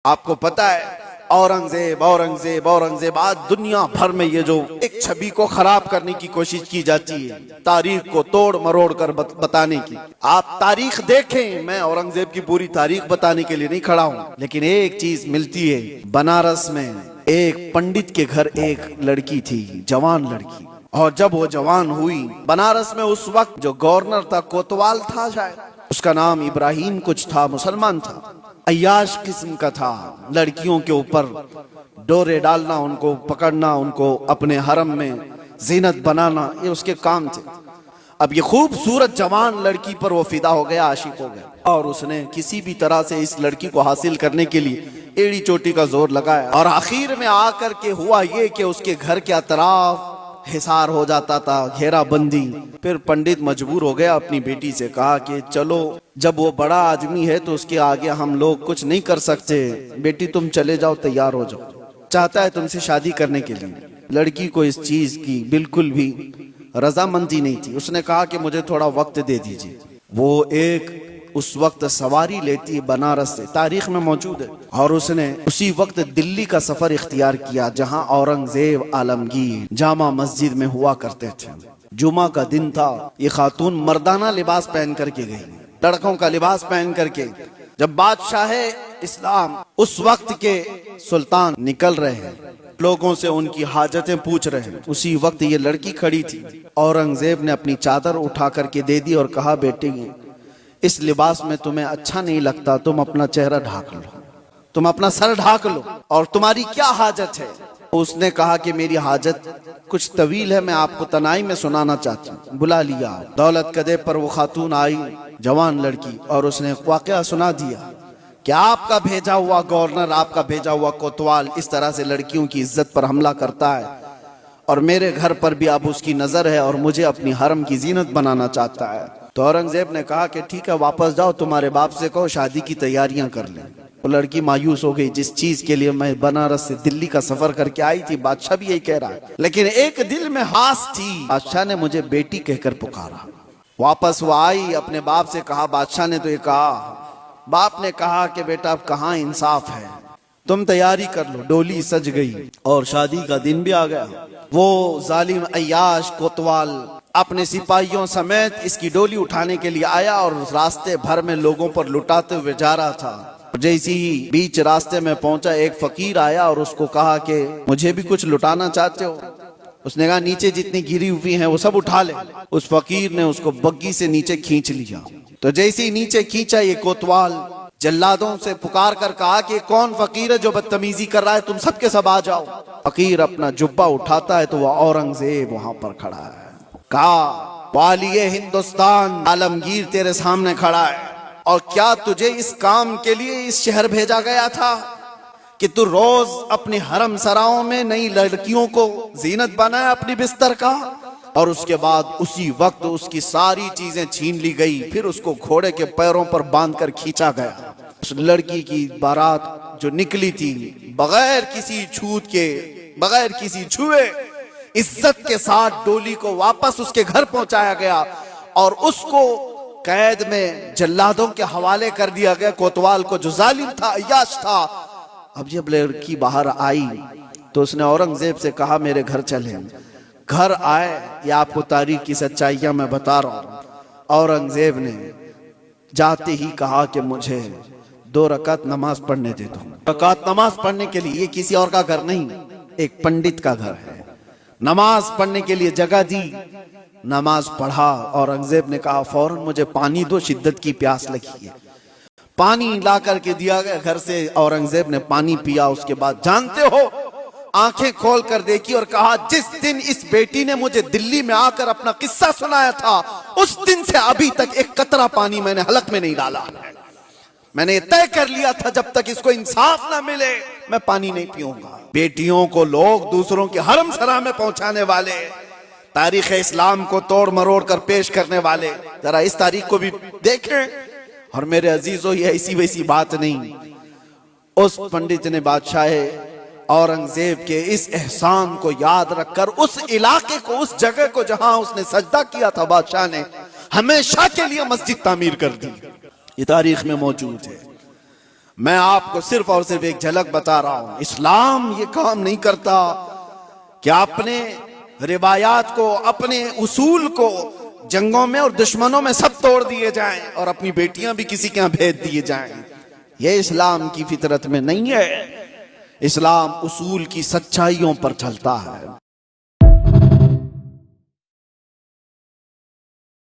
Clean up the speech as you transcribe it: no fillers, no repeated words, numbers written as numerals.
आपको पता है औरंगजेब औरंगजेब औरंगजेब, आज दुनिया भर में ये जो एक छवि को खराब करने की कोशिश की जाती है, तारीख को तोड़ मरोड़ कर बताने की। आप तारीख देखें, मैं औरंगजेब की पूरी तारीख बताने के लिए नहीं खड़ा हूँ, लेकिन एक चीज मिलती है। बनारस में एक पंडित के घर एक लड़की थी, जवान लड़की, और जब वो जवान हुई, बनारस में उस वक्त जो गवर्नर था कोतवाल था शायद, उसका नाम इब्राहिम कुछ था, मुसलमान था, अय्याश किस्म का था। लड़कियों के ऊपर डोरे डालना, उनको पकड़ना, उनको अपने हरम में जीनत बनाना, ये उसके काम थे। अब ये खूबसूरत जवान लड़की पर वो फिदा हो गया, आशिक हो गया, और उसने किसी भी तरह से इस लड़की को हासिल करने के लिए एड़ी चोटी का जोर लगाया। और आखिर में आकर के हुआ ये कि उसके घर के अतराफ हिसार हो जाता था, घेराबंदी। फिर पंडित मजबूर हो गया, अपनी बेटी से कहा कि चलो, जब वो बड़ा आदमी है तो उसके आगे हम लोग कुछ नहीं कर सकते, बेटी तुम चले जाओ, तैयार हो जाओ, चाहता है तुमसे शादी करने के लिए। लड़की को इस चीज की बिल्कुल भी रजामंदी नहीं थी। उसने कहा कि मुझे थोड़ा वक्त दे दीजिए। वो एक उस वक्त सवारी लेती है बनारस से, तारीख में मौजूद है, और उसने उसी वक्त दिल्ली का सफर इख्तियार किया जहां औरंगजेब आलमगीर जामा मस्जिद में हुआ करते थे। जुमा का दिन था। ये खातून मर्दाना लिबास पहन करके गई, लड़कों का लिबास पहन करके। जब बादशाह इस्लाम उस वक्त के सुल्तान निकल रहे हैं, लोगों से उनकी हाजतें पूछ रहे हैं, उसी वक्त ये लड़की खड़ी थी। औरंगजेब ने अपनी चादर उठा करके दे दी और कहा, बेटी इस लिबास में तुम्हें अच्छा नहीं लगता, तुम अपना चेहरा ढाक लो, तुम अपना सर ढाक लो, और तुम्हारी क्या हाजत है। उसने कहा कि मेरी हाजत कुछ तवील है, मैं आपको तनाई में सुनाना चाहती हूँ। बुला लिया। दौलत कदे पर वो खातून आई, जवान लड़की, और उसने वाकया सुना दिया कि आपका भेजा हुआ गवर्नर, आपका भेजा हुआ कोतवाल इस तरह से लड़कियों की इज्जत पर हमला करता है, और मेरे घर पर भी अब उसकी नजर है, और मुझे अपनी हरम की जीनत बनाना चाहता है। तो औरंगजेब ने कहा कि ठीक है, वापस जाओ, तुम्हारे बाप से कहो शादी की तैयारियां कर लें। वो लड़की मायूस हो गई, जिस चीज के लिए मैं बनारस से दिल्ली का सफर करके आई थी, बादशाह भी यही कह रहा है, लेकिन एक दिल में हास थी। बादशाह ने मुझे बेटी कहकर पुकारा। वापस वो आई, अपने बाप से कहा, बादशाह ने तो ये कहा। बाप ने कहा कि बेटा अब कहाँ इंसाफ है, तुम तैयारी कर लो। डोली सज गई और शादी का दिन भी आ गया। वो जालिम अय्याश कोतवाल अपने सिपाहियों समेत इसकी डोली उठाने के लिए आया, और रास्ते भर में लोगों पर लुटाते हुए जा रहा था। जैसे ही बीच रास्ते में पहुंचा, एक फकीर आया और उसको कहा कि मुझे भी कुछ लुटाना चाहते हो। उसने कहा, नीचे जितनी गिरी हुई हैं वो सब उठा ले। उस फकीर ने उसको बग्गी से नीचे खींच लिया। तो जैसे ही नीचे खींचा, ये कोतवाल जल्लादों से पुकार कर कहा कि कौन फकीर है जो बदतमीजी कर रहा है, तुम सबके सब आ जाओ। फकीर अपना जुब्बा उठाता है तो वह औरंगजेब वहां पर खड़ा है। कहा, वालिए हिंदुस्तान आलमगीर तेरे सामने खड़ा है, और क्या तुझे इस काम के लिए इस शहर भेजा गया था कि तू रोज अपने हरम सराओं में नई लड़कियों को जीनत बनाए अपनी बिस्तर का। और उसके बाद उसी वक्त उसकी सारी चीजें छीन ली गई, फिर उसको घोड़े के पैरों पर बांधकर खींचा गया। उस लड़की की बारात जो निकली थी, बगैर किसी छूत के, बगैर किसी छुए, इज्जत के साथ डोली को वापस उसके घर पहुंचाया गया, और उसको कैद में जल्लादों के हवाले कर दिया गया, कोतवाल को जो जालिम था, अय्याश था। अब जब लड़की बाहर आई तो उसने औरंगजेब से कहा, मेरे घर चले। घर आए, या आपको तारीख की सच्चाइयां मैं बता रहा हूं। औरंगजेब ने जाते ही कहा कि मुझे 2 रकात नमाज पढ़ने दे दो। रकात नमाज पढ़ने के लिए, ये किसी और का घर नहीं, एक पंडित का घर है। नमाज पढ़ने के लिए जगह दी, नमाज पढ़ा। औरंगजेब ने कहा, फौरन मुझे पानी दो, शिद्दत की प्यास लगी है। पानी ला करके दिया गया घर से। औरंगजेब ने पानी पिया। उसके बाद जानते हो, आंखें खोल कर देखी और कहा, जिस दिन इस बेटी ने मुझे दिल्ली में आकर अपना किस्सा सुनाया था, उस दिन से अभी तक एक कतरा पानी मैंने हलक में नहीं डाला। मैंने तय कर लिया था जब तक इसको इंसाफ ना मिले मैं पानी नहीं पीऊंगा। बेटियों को लोग दूसरों के हरम सरा में पहुंचाने वाले, तारीख इस्लाम को तोड़ मरोड़ कर पेश करने वाले, जरा इस तारीख को भी देखें। और मेरे अजीजों, ये ऐसी वैसी बात नहीं। उस पंडित ने बादशाह औरंगजेब के इस एहसान को याद रखकर उस इलाके को, उस जगह को जहां उसने सजदा किया था, बादशाह ने हमेशा के लिए मस्जिद तामीर कर दी। ये तारीख में मौजूद है। मैं आपको सिर्फ और सिर्फ एक झलक बता रहा हूं। इस्लाम ये काम नहीं करता कि अपने रिवायात को, अपने उसूल को जंगों में और दुश्मनों में सब तोड़ दिए जाएं और अपनी बेटियां भी किसी के यहां भेज दिए जाएं। यह इस्लाम की फितरत में नहीं है। इस्लाम उसूल की सच्चाइयों पर चलता है।